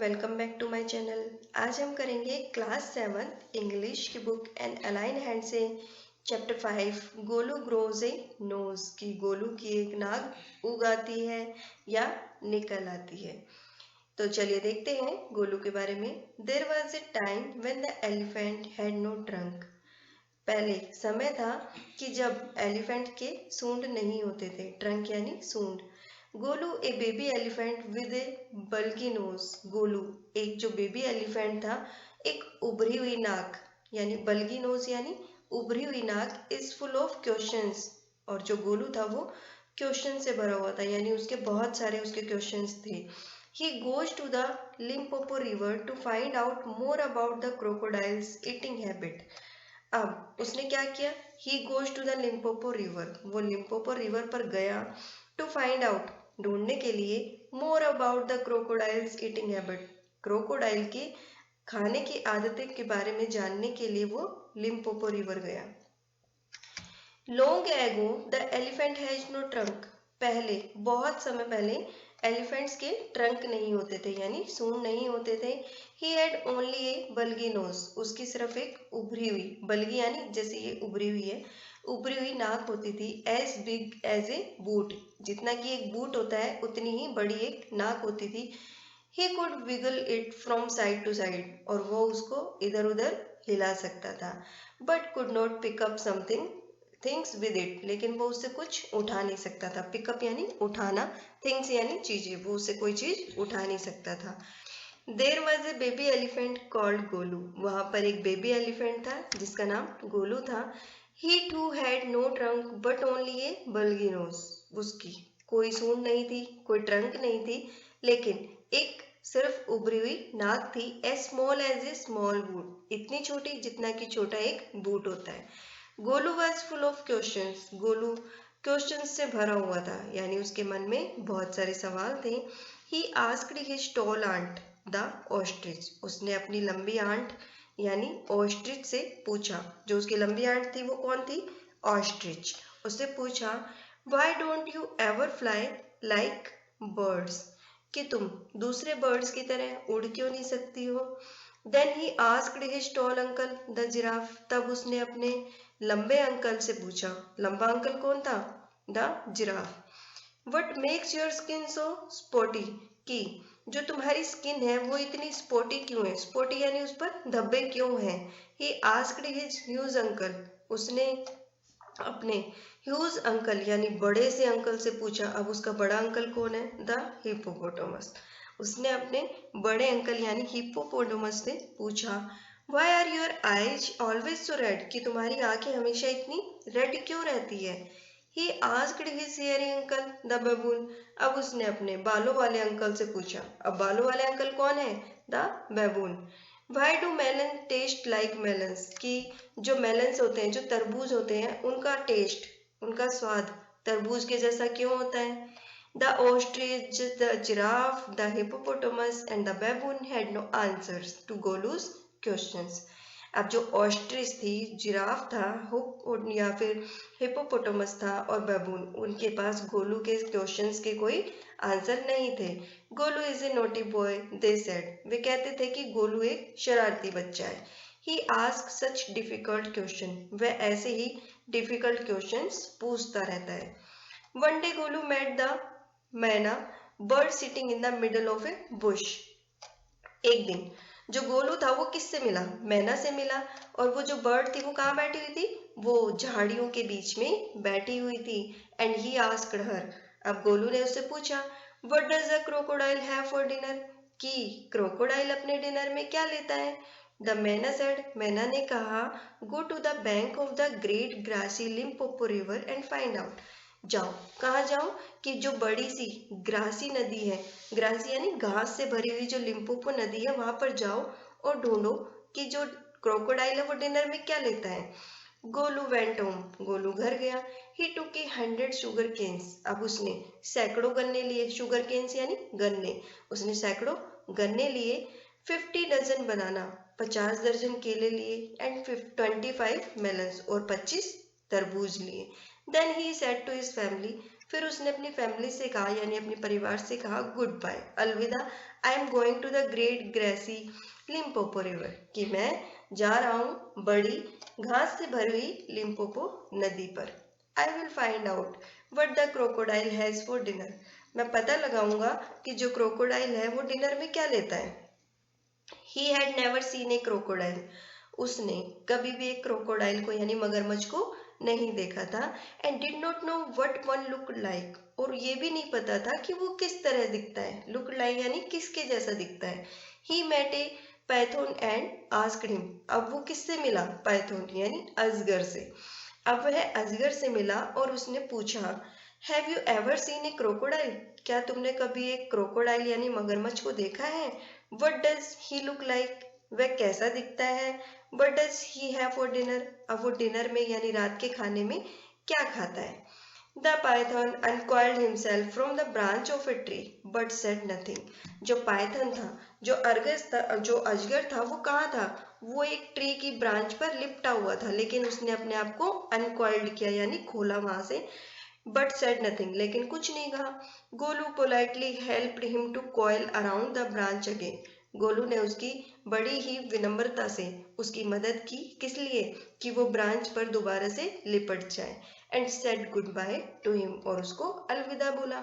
Welcome back to my channel. आज हम करेंगे क्लास 7 इंग्लिश की बुक एंड अलाइन हैंड से chapter 5 Golu grows a nose की गोलू की एक नाक उग आती है या निकल आती है। तो चलिए देखते हैं गोलू के बारे में। There was a time when the elephant had no trunk. पहले समय था कि जब एलिफेंट के सूंड नहीं होते थे, ट्रंक यानी सूंड। Golu a baby elephant with a bulgy nose. Golu एक जो बेबी एलिफेंट था, एक उभरी हुई नाक यानी बल्गी नोज यानी उभरी हुई नाक इज फुल ऑफ क्वेश्चंस। और जो गोलू था वो क्वेश्चन से भरा हुआ था, यानी उसके बहुत सारे उसके क्वेश्चंस थे। He goes to the Limpopo River to find out more about the crocodile's eating habit. अब उसने क्या किया? He goes to the Limpopo river. वो लिम्पोपो रिवर पर गया टू फाइंड आउट, ढूंढने के लिए, more about the crocodiles eating habit, crocodile की खाने की आदतें के बारे में जानने के लिए वो लिम्पोपो रिवर गया। Long ago the elephant has no trunk. पहले, बहुत समय पहले एलिफेंट्स के ट्रंक नहीं होते थे, यानी सूंड नहीं होते थे। He had only a bulgy nose. उसकी सिर्फ एक उभरी हुई, बल्गी यानी जैसे ये उभरी हुई है, उभरी हुई नाक होती थी। As big as a boot, जितना कि एक बूट होता है उतनी ही बड़ी एक नाक होती थी। He could wiggle it from side to side, और वो उसको इधर उधर हिला सकता था। But could not pick up something things with it, लेकिन वो उससे कुछ उठा नहीं सकता था। पिकअप यानी उठाना, थिंग्स यानी चीजें, वो उससे कोई चीज उठा नहीं सकता था। There was a baby elephant called Golu. वहां पर एक बेबी एलिफेंट था जिसका नाम गोलू था। He too had no trunk but only a bulgy nose. उसकी कोई सूंड नहीं थी, कोई ट्रंक नहीं थी, लेकिन एक सिर्फ उभरी हुई नाक थी। As small as a small boot, इतनी छोटी जितना कि छोटा एक बूट होता है। Golu was full of questions. Golu questions से भरा हुआ था, यानी उसके मन में बहुत सारे सवाल थे। He asked his tall aunt the ostrich. उसने अपनी लंबी आंट यानी ऑस्ट्रिच से पूछा। जो उसकी लंबी आंट थी वो कौन थी? ऑस्ट्रिच। उससे पूछा, why don't you ever fly like birds, कि तुम दूसरे बर्ड्स की तरह उड़ क्यों नहीं सकती हो? Then he asked his tall uncle the giraffe. तब उसने अपने लंबे अंकल से पूछा। लंबा अंकल कौन था? The giraffe. What makes your skin so spotty, की जो तुम्हारी स्किन है वो इतनी स्पॉटी क्यों है? स्पॉटी यानी उस पर धब्बे क्यों हैं? ही आस्क्ड हिज ह्यूज अंकल। उसने अपने ह्यूज अंकल यानी बड़े से अंकल से पूछा। अब उसका बड़ा अंकल कौन है? The hippopotamus. उसने अपने बड़े अंकल यानी हिप्पोपोटामस से पूछा, why are your eyes always so red, कि तुम्हारी आंखें हमेशा इतनी रेड क्यों रहती है? He asked his hairy uncle the baboon. अब उसने अपने बालों वाले अंकल से पूछा। अब बालों वाले अंकल कौन है? The baboon. Why do melon taste like melons, कि जो मेलन्स होते हैं, जो तरबूज होते हैं, उनका टेस्ट, उनका स्वाद तरबूज के जैसा क्यों होता है? The ostrich, the giraffe, the hippopotamus and the baboon had no answers to Golu's questions. अब जो ऑस्ट्रिच थी, जिराफ था, हुप या फिर हिप्पोपोटामस था और बेबून, उनके पास गोलू के क्वेश्चंस के कोई आंसर नहीं थे। Golu is a naughty boy they said. वे कहते थे कि गोलू एक शरारती बच्चा है। He ask such difficult question. वह ऐसे ही डिफिकल्ट क्वेश्चंस पूछता रहता है। One day Golu met the myna bird sitting in the middle of a bush. एक दिन जो गोलू था वो किससे मिला? मैना से मिला। और वो जो बर्ड थी वो कहाँ बैठी हुई थी? वो झाड़ियों के बीच में बैठी हुई थी। And he asked her. अब गोलू ने उससे पूछा, what does a crocodile have for dinner, कि क्रोकोडाइल अपने डिनर में क्या लेता है? द मैना सेड। मैना ने कहा, go to the bank of the great grassy Limpopo river and find out. जाओ, कहाँ जाओ? कि जो बड़ी सी ग्रासी नदी है, ग्रासी यानी घास से भरी हुई जो लिम्पोपो नदी है, वहां पर जाओ और ढूंढो कि जो क्रोकोडाइल है वो डिनर में क्या लेता है। Golu went home. गोलू घर गया। ही टुक ए 100 शुगर केन्स। अब उसने सैकड़ों गन्ने लिए। शुगर केन्स यानी गन्ने। उसने सैकड़ों गन्ने लिए। 50 डजन बनाना, 50 दर्जन केले लिए। एंड 25 मेलन्स, और 25 तरबूज लिए। Then he said to his family. फिर उसने अपनी फैमिली से कहा, यानी अपने परिवार से कहा गुड बाय, अलविदा, I am going to the great Gracy Limpopo river, कि मैं जा रहा हूँ बड़ी घास से भरी हुई लिम्पोपो नदी पर। I will find out what the crocodile has for dinner, मैं पता लगाऊंगा कि जो क्रोकोडाइल है वो डिनर में क्या लेता है। He had never seen a crocodile, उसने कभी भी एक क्रोकोडाइल को यानी मगरमच्छ को नहीं देखा था। And did not know what one look like, और ये भी नहीं पता था कि वो किस तरह दिखता है। लुक लाइक यानी किसके जैसा दिखता है। He met a python and asked him, अब वो किससे मिला, पाइथन यानी अजगर से। अब वह अजगर से मिला और उसने पूछा, have you ever seen a crocodile, क्या तुमने कभी एक क्रोकोडाइल यानी मगरमच्छ को देखा है। What does he look like, वह कैसा दिखता है। What does he have for dinner, अब वो डिनर में यानी रात के खाने में क्या खाता है। The Python uncoiled himself from the branch of a tree but said nothing, जो पाइथन था, जो अजगर था वो कहाँ था, वो एक ट्री की ब्रांच पर लिपटा हुआ था, लेकिन उसने अपने आप को अनकॉइल्ड किया यानी खोला वहां से, बट सेड नथिंग, लेकिन कुछ नहीं कहा। Golu politely helped him to coil around the branch again, गोलू ने उसकी बड़ी ही विनम्रता से उसकी मदद की, किस लिए, कि वो ब्रांच पर दोबारा से लिपट जाए। And said good bye to him, और उसको अलविदा बोला।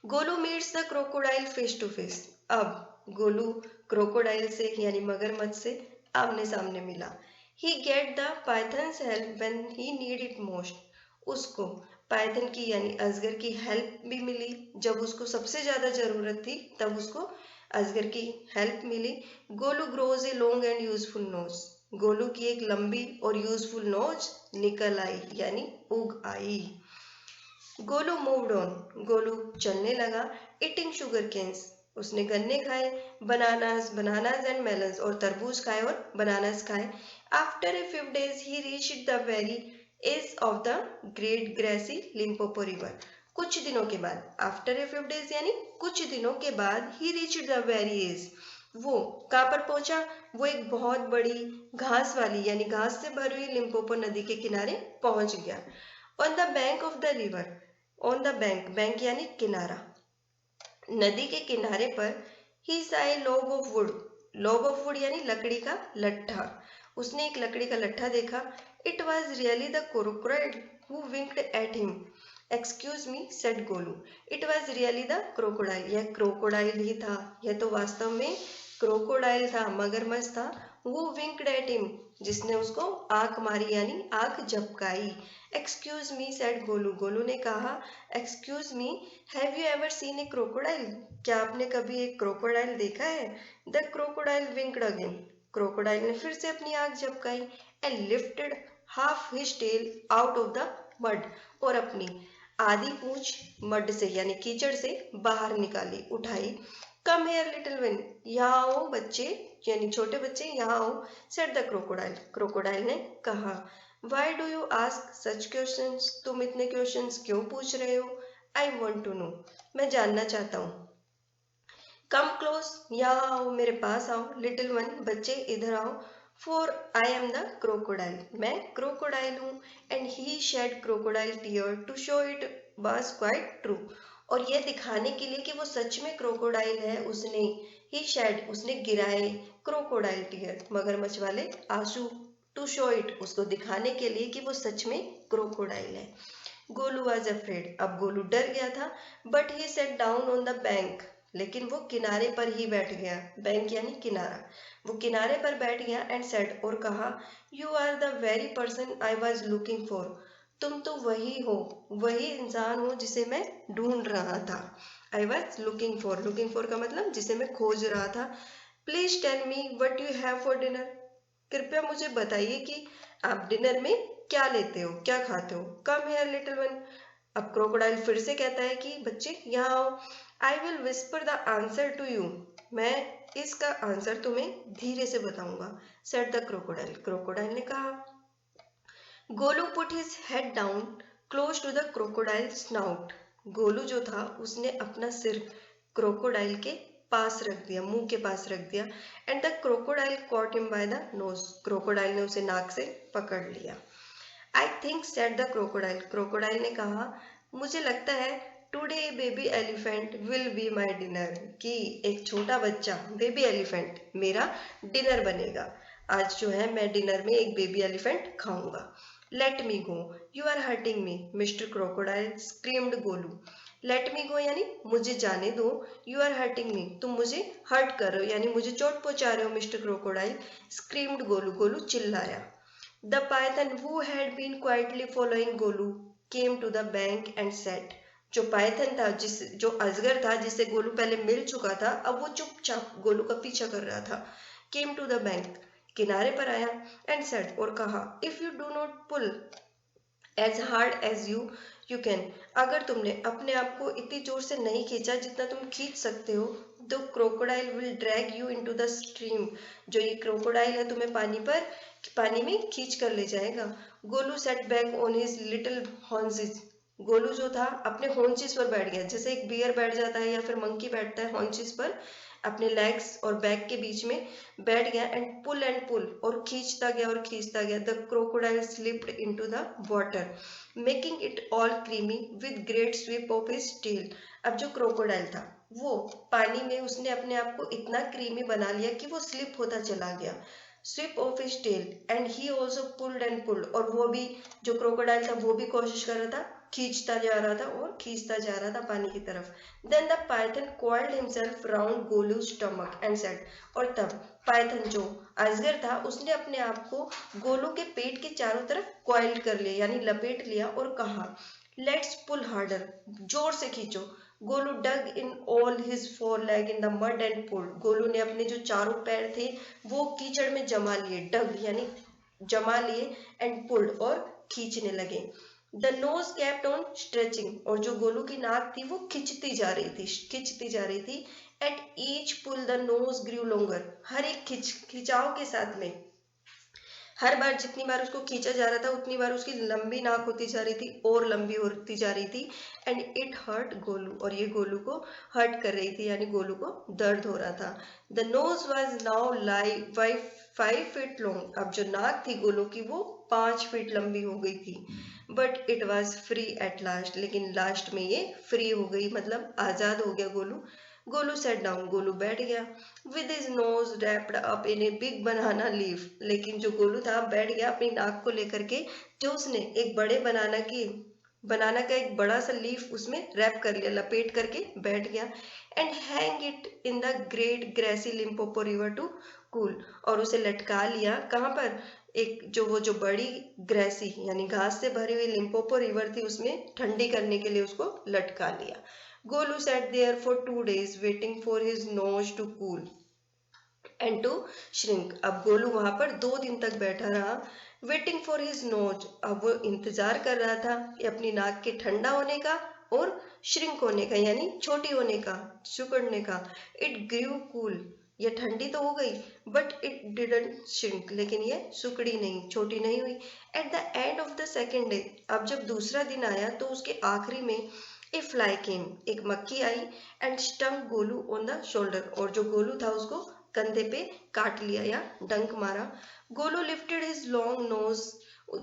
Golu meets the crocodile face to face, अब गोलू क्रोकोडाइल से यानी मगरमच्छ से आमने सामने मिला। He get the python's help when he need it most, उसको पाइथन की यानी अजगर की हेल्प भी मिली, जब उसको सबसे ज्यादा जरूरत थी तब उसको अजगर की हेल्प मिली। Golu grows a long and useful nose, Golu की एक लंबी और यूजफुल नोज निकल आई यानी उग आई। गोलू मूव्ड ऑन, गोलू चलने लगा। ईटिंग शुगर केन्स, उसने गन्ने खाए। बनानास एंड मेलन्स, और तरबूज खाए और बनानास खाए। After a few days he reached the very edge of the great Gracy Limpopo river, कुछ दिनों के बाद, आफ्टर ए फ्यू डेज यानी कुछ दिनों के बाद, he reached the very edge, वो कहाँ पर पहुंचा, वो एक बहुत बड़ी घास वाली यानी घास से भरी हुई लिम्पोपो नदी के किनारे पहुंच गया। On the bank of the river, on the bank, bank यानी किनारा, नदी के किनारे पर, ही saw a log of wood, log of wood यानी लकड़ी का लट्ठा, उसने एक लकड़ी का लट्ठा देखा। It was really the crocodile who winked at him, excuse me said Golu, it was really the crocodile, यह क्रोकोडाइल ही था, यह तो वास्तव में क्रोकोडाइल था, मगरमच्छ था। वो विंक्ड एट हिम, जिसने उसको आंख मारी यानी आंख झपकाई। Excuse me said Golu, Golu ने कहा excuse me, have you ever seen a crocodile, क्या आपने कभी एक क्रोकोडाइल देखा है। The crocodile winked again, crocodile ने फिर से अपनी आंख झपकाई। And lifted half his tail out of the mud, और अपनी आधी पूंछ मड से यानी कीचड़ से बाहर निकाली, उठाई। कम हेयर लिटिल वन, यहाँ आओ बच्चे, यानी छोटे बच्चे यहाँ आओ। सेड द क्रोकोडाइल, क्रोकोडाइल ने कहा। Why do you ask such questions, तुम इतने क्वेश्चंस क्यों पूछ रहे हो। आई वॉन्ट टू नो, मैं जानना चाहता हूँ। कम क्लोज, यहाँ आओ, मेरे पास आओ। लिटिल वन, बच्चे इधर आओ। For I am the crocodile, मैं क्रोकोडाइल हूँ। And he shed crocodile tear to show it was quite true, और यह दिखाने के लिए कि वो सच में क्रोकोडाइल है, उसने ही शेड, उसने गिराए क्रोकोडाइल टीयर, मगरमच्छ वाले आंसू, टू शो इट, उसको दिखाने के लिए कि वो सच में क्रोकोडाइल है। गोलू वॉज अफ्रेड, अब गोलू डर गया था। But he set down on the bank, लेकिन वो किनारे पर ही बैठ गया, बैंक यानी किनारा, वो किनारे पर बैठ गया। एंड सेड, और कहा, you are the very person I was looking for, तुम तो वही हो, वही इंसान हो जिसे मैं ढूंढ रहा था। आई वॉज लुकिंग फॉर का मतलब जिसे मैं खोज रहा था। Please tell me what you have for dinner, कृपया मुझे बताइए कि आप डिनर में क्या लेते हो, क्या खाते हो। कम हेयर लिटिल वन, अब क्रोकोडाइल फिर से कहता है कि बच्चे यहाँ आओ। I will whisper the answer to you, मैं इसका आंसर तुम्हें धीरे से बताऊंगा। सेड द क्रोकोडाइल, क्रोकोडाइल ने कहा। Golu put his head down close to the crocodile snout, गोलू जो था उसने अपना सिर क्रोकोडाइल के पास रख दिया, मुंह के पास रख दिया। And the crocodile cot him by the nose, crocodile ने उसे नाक से पकड़ लिया। I think said the crocodile, crocodile ने कहा, मुझे लगता है today baby elephant will be my dinner, कि एक छोटा बच्चा बेबी एलिफेंट मेरा डिनर बनेगा। आज जो है मैं डिनर में एक बेबी एलिफेंट खाऊंगा। Let me go, you are hurting me, mister crocodile screamed Golu. Let me go यानी मुझे जाने दो, यू आर हर्टिंग मी तुम मुझे हर्ट कर रहे हो यानी मुझे चोट पहुंचा रहे हो mister crocodile, screamed Golu Golu चिल्लाया। The python who had been quietly following Golu came to the bank and sat. जो पाइथन था, जो अजगर था जिससे गोलू पहले मिल चुका था, अब वो चुपचाप गोलू का पीछा कर रहा था। केम टू द बैंक किनारे पर आया, एंड सेट और कहा, if you do not pull as hard as you can, अगर तुमने अपने आप को इतनी जोर से नहीं खींचा जितना तुम खींच सकते हो, the crocodile will drag you into the stream, जो ये क्रोकोडाइल है तुम्हें पानी में खींच कर ले जाएगा। Golu sat back on his little haunches, Golu जो था अपने हॉर्न्सेस पर बैठ गया, जैसे एक बियर बैठ जाता है या फिर मंकी बैठता है हॉर्न्सेस पर, अपने लेग्स और बैक के बीच में बैठ गया। एंड पुल और खींचता गया। The crocodile slipped into the water making it all creamy with great sweep of his tail. अब जो क्रोकोडाइल था वो पानी में उसने अपने आप को इतना क्रीमी बना लिया कि वो स्लिप होता चला गया, swept off his tail, and he also pulled, और वो भी जो क्रोकोडाइल था वो भी कोशिश कर रहा था, खींचता जा रहा था और खींचता जा रहा था पानी की तरफ। Then the python coiled himself round गोलू's stomach and said, और तब पाइथन जो अजगर था उसने अपने आप को गोलू के पेट के चारों तरफ कॉइल कर लिया यानी लपेट लिया और कहा, लेट्स पुल हार्डर, जोर से खींचो। Golu dug in all his four leg in the mud and pulled, Golu ने अपने जो चारों पैर थे वो कीचड़ में जमा लिए, डग यानी जमा लिए, एंड पुल्ड और खींचने लगे। The nose kept on stretching, और जो गोलू की नाक थी वो खिंचती जा रही थी। At each pull the nose grew longer, हर एक खिंचाव के साथ में हर बार जितनी बार उसको खींचा जा रहा था उतनी बार उसकी लंबी नाक होती जा रही थी और लंबी होती जा रही थी। एंड इट हर्ट गोलू, और ये गोलू को हर्ट कर रही थी यानी गोलू को दर्द हो रहा था। The nose was now like 5 feet long, अब जो नाक थी गोलू की वो 5 फीट लंबी हो गई थी। But it was free at last, लेकिन लास्ट में ये फ्री हो गई, मतलब आजाद हो गया गोलू। गोलू सेट डाउन, गोलू बैठ गया। With his nose wrapped up in a big banana leaf, लेकिन जो गोलू था बैठ गया अपनी नाक को लेकर के, जो उसने एक बड़े बनाना का एक बड़ा सा लीफ उसमें रैप कर लिया, लपेट करके बैठ गया। And hang it in the great Gracy Limpopo river to cool, और उसे लटका लिया कहाँ पर, एक जो बड़ी ग्रेसी यानी घास से भरी हुई लिम्पोपो रिवर थी उसमें ठंडी करने के लिए उसको लटका लिया। Golu sat there for 2 days waiting for his nose to cool and to shrink, अब गोलू वहां पर 2 दिन तक बैठा रहा। वेटिंग फॉर हिज नोज, अब वो इंतजार कर रहा था कि अपनी नाक के ठंडा होने का और श्रिंक होने का यानी छोटी होने का, सिकुड़ने का। इट ग्रू कूल, ये ठंडी तो हो गई, बट इट डिडंट श्रिंक, लेकिन ये सुकड़ी नहीं, छोटी नहीं हुई। At the end of the second day, अब जब दूसरा दिन आया तो उसके आखिरी में ए फ्लाई केम, एक मक्खी आई, and stung Golu on the shoulder, और जो गोलू था उसको कंधे पे काट लिया या डंक मारा। Golu lifted his long nose,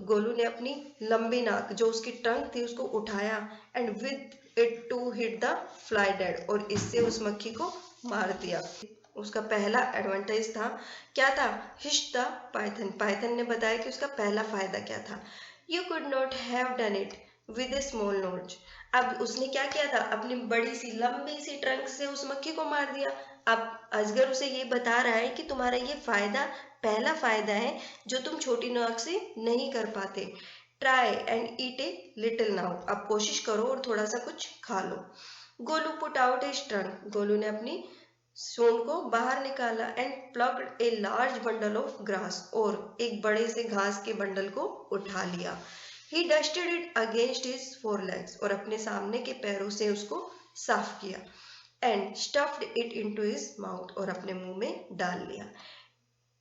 Golu ने अपनी लंबी नाक जो उसकी टंग थी उसको उठाया, and with it to hit the fly dead, और इससे उस मक्खी को मार दिया। उसका पहला एडवांटेज था, क्या था, हिश द पाइथन, पाइथन ने बताया कि उसका पहला फायदा क्या था। You could not have done it with a small nose, अब उसने क्या किया था, अपनी बड़ी सी लंबी सी ट्रंक से उस मक्खी को मार दिया। अब अजगर उसे ये बता रहा है कि तुम्हारा ये फायदा पहला फायदा है जो तुम छोटी नाक से नहीं कर पाते। Try and eat a little now, अब कोशिश करो और थोड़ा सा कुछ खा लो। Golu put out his trunk, Golu ने अपनी सूंड को बाहर निकाला, and plugged a large bundle of grass, और एक बड़े से घास के बंडल को उठा लिया। He dusted it against his forelegs, और अपने सामने के पैरों से उसको साफ किया। And stuffed it into his mouth, और अपने मुंह में डाल लिया।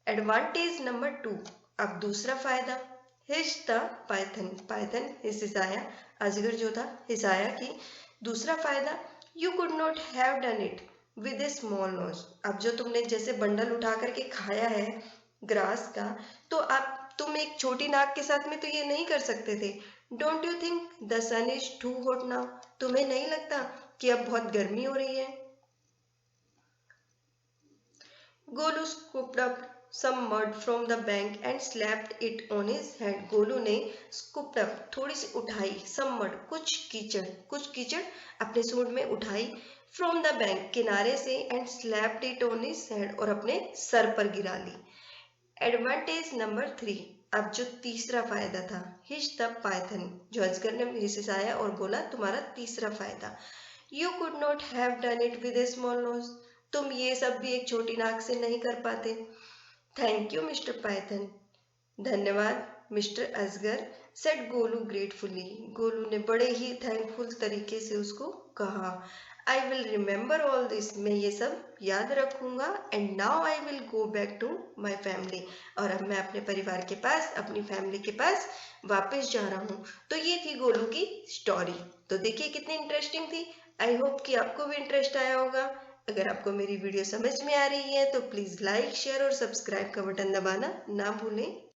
Advantage number 2, अब दूसरा फायदा, hissed the python, python हिसाया, अजगर जो था हिसाया कि दूसरा फायदा, you could not have done it with a small nose, अब जो तुमने जैसे बंडल उठा करके खाया है ग्रास का, तो आप तुम एक छोटी नाक के साथ में तो ये नहीं कर सकते थे। Don't you think the sun is too hot now? तुम्हें नहीं लगता कि अब बहुत गर्मी हो रही है? Golu scooped up some mud from the bank and slapped it on his head. Golu ने scooped up थोड़ी सी उठाई, some mud कुछ कीचड़ अपने सूंड में उठाई, from the bank किनारे से, and slapped it on his head और अपने सर पर गिरा ली। एडवांटेज नंबर 3, अब जो तीसरा फायदा था, हिच द पाइथन, जो अजगर ने हिचकिचाया और बोला तुम्हारा तीसरा फायदा। You could not have done it with a small nose, तुम ये सब भी एक छोटी नाक से नहीं कर पाते। थैंक यू मिस्टर पाइथन, धन्यवाद मिस्टर अजगर, सेड गोलू ग्रेटफुली, गोलू ने बड़े ही थैंकफुल तरीके से उसको कहा। I will remember all this, मैं ये सब याद रखूंगा। And now I will go back to my family, और अब मैं अपने परिवार के पास, अपनी फैमिली के पास वापस जा रहा हूँ। तो ये थी गोलू की स्टोरी। तो देखिए कितनी इंटरेस्टिंग थी। आई होप कि आपको भी इंटरेस्ट आया होगा। अगर आपको मेरी वीडियो समझ में आ रही है तो प्लीज़ लाइक, शेयर और सब्सक्राइब का बटन दबाना ना भूलें।